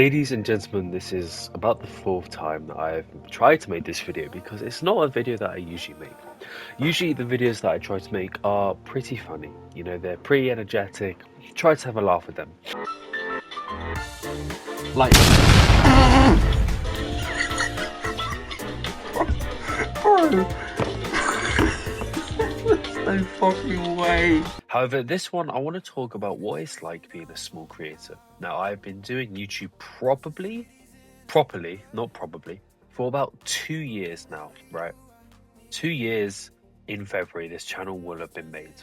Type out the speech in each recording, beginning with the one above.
Ladies and gentlemen, this is about the fourth time that I've tried to make this video because it's not a video that I usually make. Usually the videos that I try to make are pretty funny, you know, they're pretty energetic, try to have a laugh with them. Like... Bro! There's no fucking way. However, this one I want to talk about what it's like being a small creator. Now, I've been doing YouTube properly, not probably, for about 2 years now, right? 2 years in February, this channel will have been made.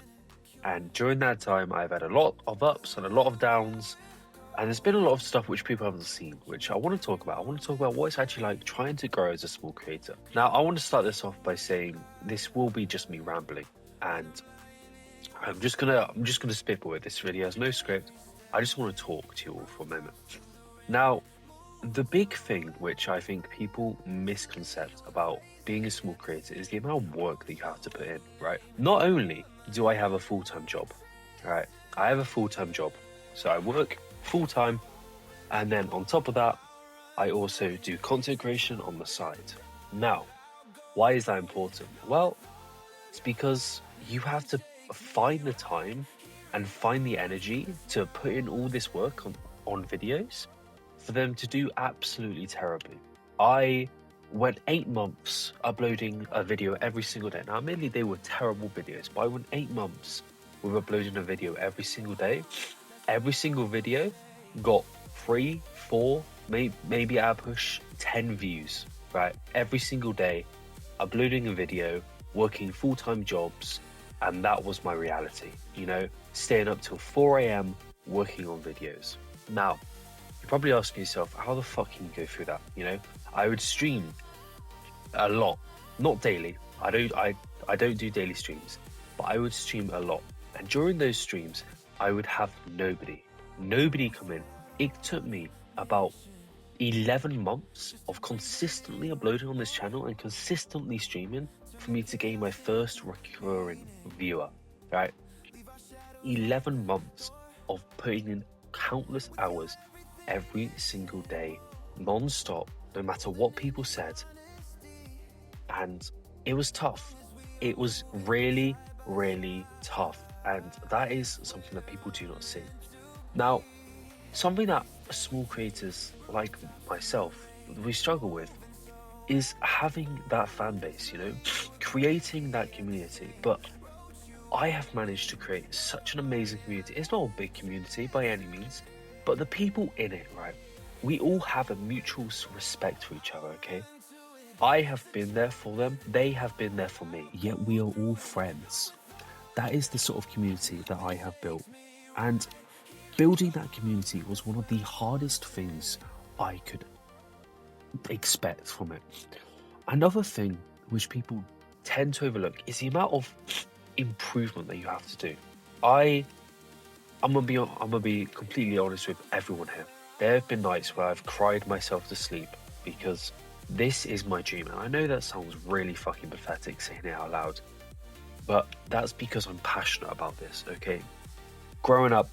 And during that time, I've had a lot of ups and a lot of downs. And there's been a lot of stuff which people haven't seen, which I want to talk about. I want to talk about what it's actually like trying to grow as a small creator. Now, I want to start this off by saying this will be just me rambling. And I'm just gonna spitball it. This video has no script. I just want to talk to you all for a moment. Now, the big thing which I think people misconcept about being a small creator is the amount of work that you have to put in, right? Not only do I have a full-time job, right? I have a full-time job. So I work full-time, and then on top of that, I also do content creation on the side. Now, why is that important? Well, it's because you have to find the time and find the energy to put in all this work on videos for them to do absolutely terribly. I went 8 months uploading a video every single day. Now, admittedly, they were terrible videos, but I went 8 months with uploading a video every single day. Every single video got 3, 4, maybe at a push 10 views, right? Every single day, uploading a video, working full-time jobs, and that was my reality, you know, staying up till 4 a.m. working on videos. Now, you're probably asking yourself, how the fuck can you go through that? You know, I would stream a lot, not daily. I don't do daily streams, but I would stream a lot. And during those streams, I would have nobody come in. It took me about 11 months of consistently uploading on this channel and consistently streaming for me to gain my first recurring viewer, right? 11 months of putting in countless hours every single day, non-stop, no matter what people said. And it was tough. It was really, really tough. And that is something that people do not see. Now, something that small creators like myself, we struggle with is having that fan base, you know, creating that community. But I have managed to create such an amazing community. It's not a big community by any means, but the people in it, right? We all have a mutual respect for each other, okay? I have been there for them, they have been there for me, yet we are all friends. That is the sort of community that I have built. And building that community was one of the hardest things I could expect from it. Another thing which people tend to overlook is the amount of improvement that you have to do. I'm gonna be completely honest with everyone here. There have been nights where I've cried myself to sleep because this is my dream, and I know that sounds really fucking pathetic saying it out loud, but that's because I'm passionate about this, okay? Growing up,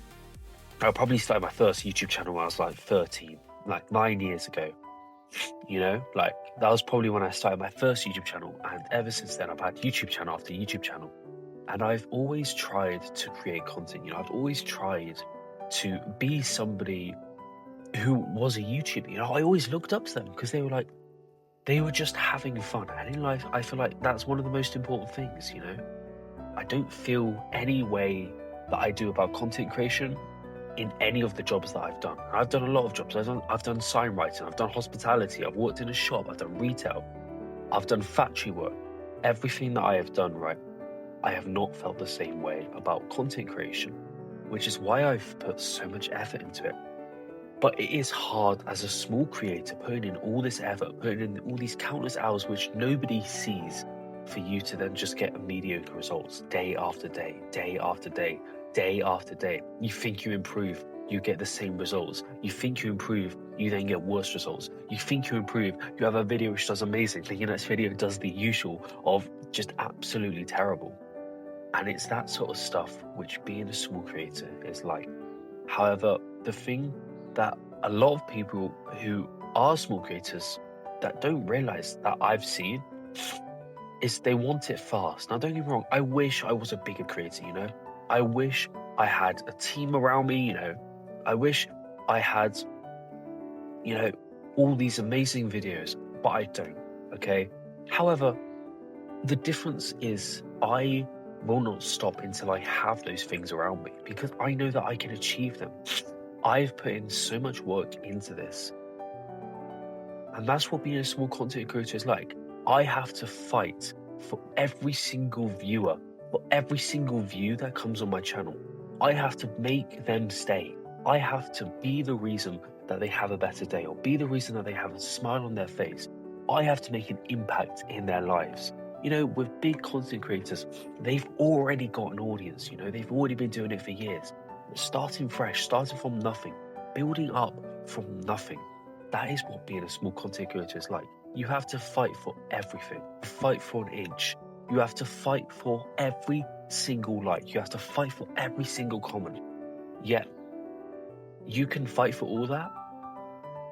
I probably started my first YouTube channel when I was like 13, like 9 years ago. You know, like that was probably when I started my first YouTube channel, and ever since then I've had YouTube channel after YouTube channel. And I've always tried to create content, you know, I've always tried to be somebody who was a YouTuber, you know, I always looked up to them because they were just having fun. And in life, I feel like that's one of the most important things, you know. I don't feel any way that I do about content creation in any of the jobs that I've done. I've done a lot of jobs. I've done sign writing, I've done hospitality, I've worked in a shop, I've done retail, I've done factory work. Everything that I have done, right, I have not felt the same way about content creation, which is why I've put so much effort into it. But it is hard as a small creator, putting in all this effort, putting in all these countless hours which nobody sees, for you to then just get mediocre results day after day, day after day, day after day. You think you improve, you get the same results. You think you improve, you then get worse results. You think you improve, you have a video which does amazing, then your next video does the usual of just absolutely terrible. And it's that sort of stuff which being a small creator is like. However, the thing that a lot of people who are small creators that don't realize that I've seen is they want it fast. Now, don't get me wrong, I wish I was a bigger creator, you know? I wish I had a team around me, you know? I wish I had, you know, all these amazing videos, but I don't, okay? However, the difference is I will not stop until I have those things around me because I know that I can achieve them. I've put in so much work into this. And that's what being a small content creator is like. I have to fight for every single viewer, for every single view that comes on my channel. I have to make them stay. I have to be the reason that they have a better day or be the reason that they have a smile on their face. I have to make an impact in their lives. You know, with big content creators, they've already got an audience, you know, they've already been doing it for years. Starting fresh, starting from nothing, building up from nothing. That is what being a small content creator is like. You have to fight for everything. Fight for an inch. You have to fight for every single like. You have to fight for every single comment. Yet, you can fight for all that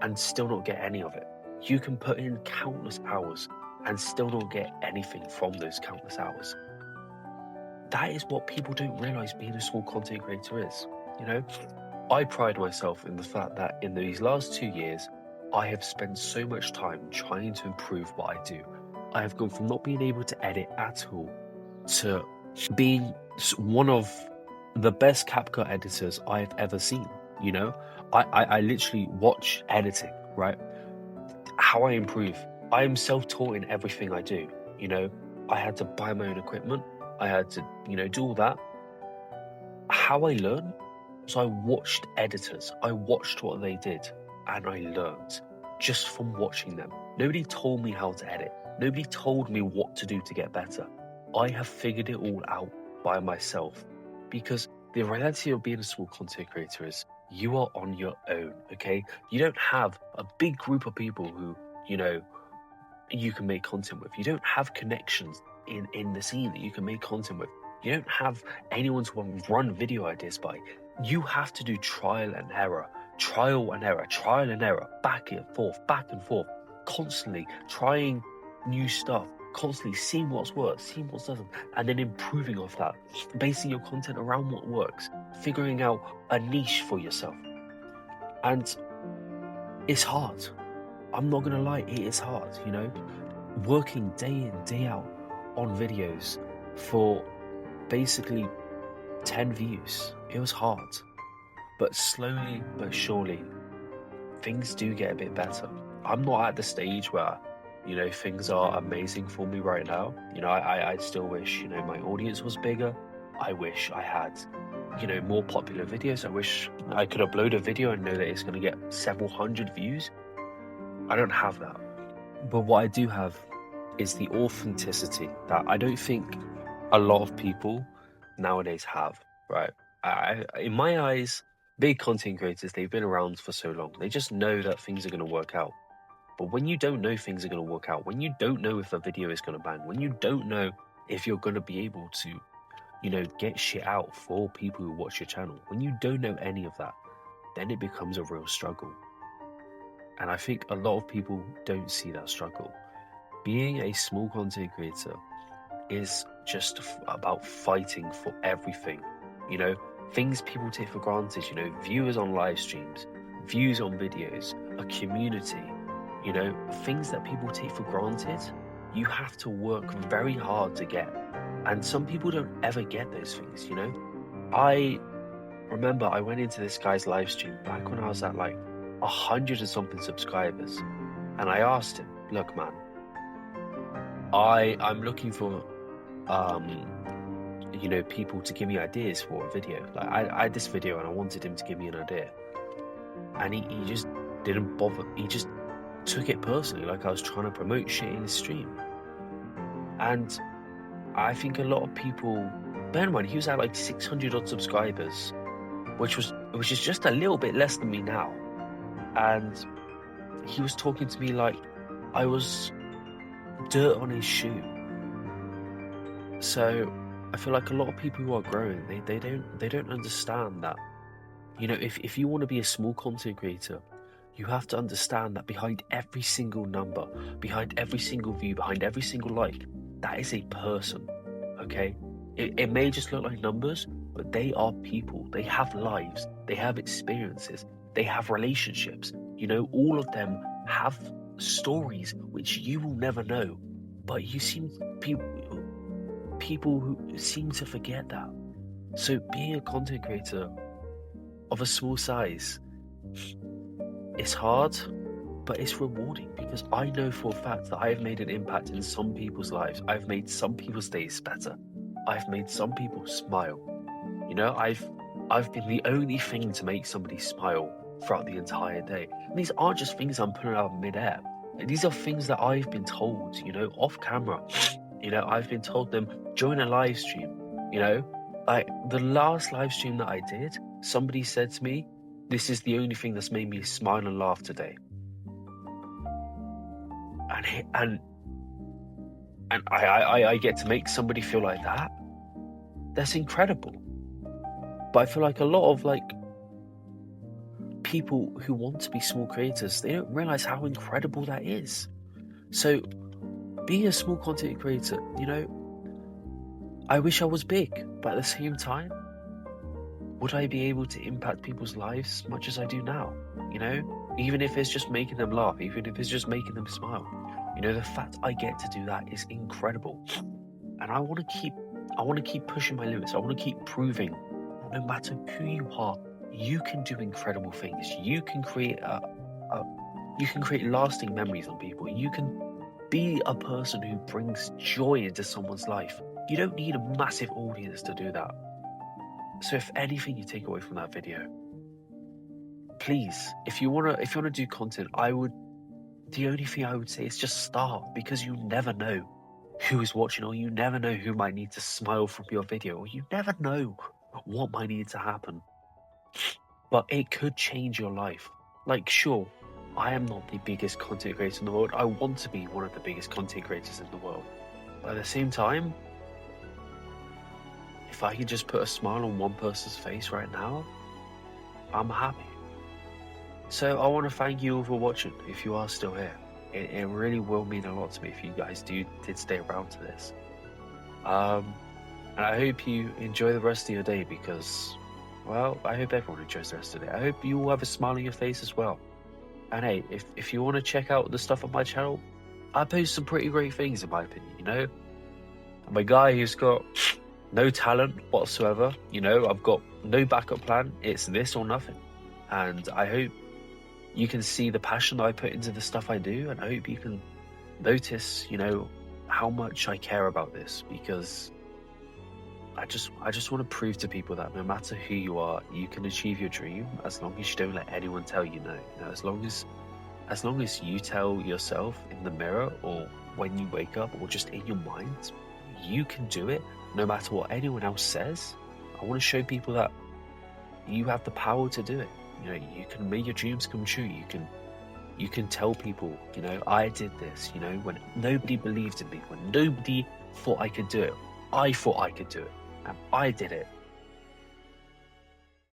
and still not get any of it. You can put in countless hours and still not get anything from those countless hours. That is what people don't realize being a small content creator is. You know, I pride myself in the fact that in these last 2 years, I have spent so much time trying to improve what I do. I have gone from not being able to edit at all to being one of the best CapCut editors I've ever seen. You know, I literally watch editing, right? How I improve. I am self-taught in everything I do. You know, I had to buy my own equipment. I had to, you know, do all that. How I learned was I watched editors. I watched what they did and I learned just from watching them. Nobody told me how to edit. Nobody told me what to do to get better. I have figured it all out by myself because the reality of being a small content creator is you are on your own, okay? You don't have a big group of people who, you know, you can make content with. You don't have connections in the scene that you can make content with. You don't have anyone to run video ideas by. You have to do trial and error, back and forth, constantly trying new stuff, constantly seeing what's worked, seeing what doesn't, and then improving off that, basing your content around what works, figuring out a niche for yourself. And it's hard. I'm not gonna lie, it is hard, you know? Working day in, day out on videos for basically 10 views. It was hard. But slowly but surely, things do get a bit better. I'm not at the stage where, you know, things are amazing for me right now. You know, I still wish, you know, my audience was bigger. I wish I had, you know, more popular videos. I wish I could upload a video and know that it's going to get several hundred views. I don't have that. But what I do have is the authenticity that I don't think a lot of people nowadays have, right? In my eyes, big content creators, they've been around for so long. They just know that things are going to work out. But when you don't know things are going to work out, when you don't know if a video is going to bang, when you don't know if you're going to be able to, you know, get shit out for people who watch your channel, when you don't know any of that, then it becomes a real struggle. And I think a lot of people don't see that struggle. Being a small content creator is just about fighting for everything. You know, things people take for granted, you know, viewers on live streams, views on videos, a community, you know, things that people take for granted, you have to work very hard to get. And some people don't ever get those things, you know. I remember I went into this guy's live stream back when I was at like 100 and something subscribers, and I asked him, look man, I'm looking for you know, people to give me ideas for a video. Like I had this video and I wanted him to give me an idea, and he just didn't bother. He just took it personally, like I was trying to promote shit in his stream. And I think a lot of people, bear in mind, he was at like 600 odd subscribers, which is just a little bit less than me now. And he was talking to me like I was dirt on his shoe. So I feel like a lot of people who are growing, they don't understand that, you know, if you want to be a small content creator, you have to understand that behind every single number, behind every single view, behind every single like, that is a person, okay? It may just look like numbers, but they are people. They have lives, they have experiences, they have relationships. You know, all of them have stories which you will never know, but you seem people who seem to forget that. So being a content creator of a small size, it's hard, but it's rewarding, because I know for a fact that I've made an impact in some people's lives. I've made some people's days better. I've made some people smile. You know, I've been the only thing to make somebody smile throughout the entire day. And these aren't just things I'm putting out mid-air. These are things that I've been told, you know, off camera. You know, I've been told them during a live stream. You know, like the last live stream that I did, somebody said to me, "This is the only thing that's made me smile and laugh today." And I get to make somebody feel like that. That's incredible. But I feel like a lot of like people who want to be small creators, they don't realize how incredible that is. So being a small content creator, you know, I wish I was big, but at the same time, would I be able to impact people's lives as much as I do now? You know, even if it's just making them laugh, even if it's just making them smile. You know, the fact I get to do that is incredible. And I want to keep pushing my limits. I want to keep proving that no matter who you are, you can do incredible things. You can create lasting memories on people. You can be a person who brings joy into someone's life. You don't need a massive audience to do that. So if anything you take away from that video, please, if you wanna do content, the only thing I would say is just start, because you never know who is watching, or you never know who might need to smile from your video, or you never know what might need to happen. But it could change your life. Like, sure, I am not the biggest content creator in the world. I want to be one of the biggest content creators in the world. But at the same time, if I can just put a smile on one person's face right now, I'm happy. So I want to thank you all for watching, if you are still here. It really will mean a lot to me if you guys did stay around to this. And I hope you enjoy the rest of your day, because, well, I hope everyone enjoys the rest of the day. I hope you all have a smile on your face as well. And hey, if you want to check out the stuff on my channel, I post some pretty great things in my opinion, you know? I'm a guy who's got no talent whatsoever, you know? I've got no backup plan. It's this or nothing. And I hope you can see the passion that I put into the stuff I do, and I hope you can notice, you know, how much I care about this, because I just want to prove to people that no matter who you are, you can achieve your dream, as long as you don't let anyone tell you no. You know, as long as you tell yourself in the mirror, or when you wake up, or just in your mind, you can do it, no matter what anyone else says. I want to show people that you have the power to do it. You know, you can make your dreams come true. You can tell people, you know, I did this, you know, when nobody believed in me, when nobody thought I could do it. I thought I could do it, and I did it.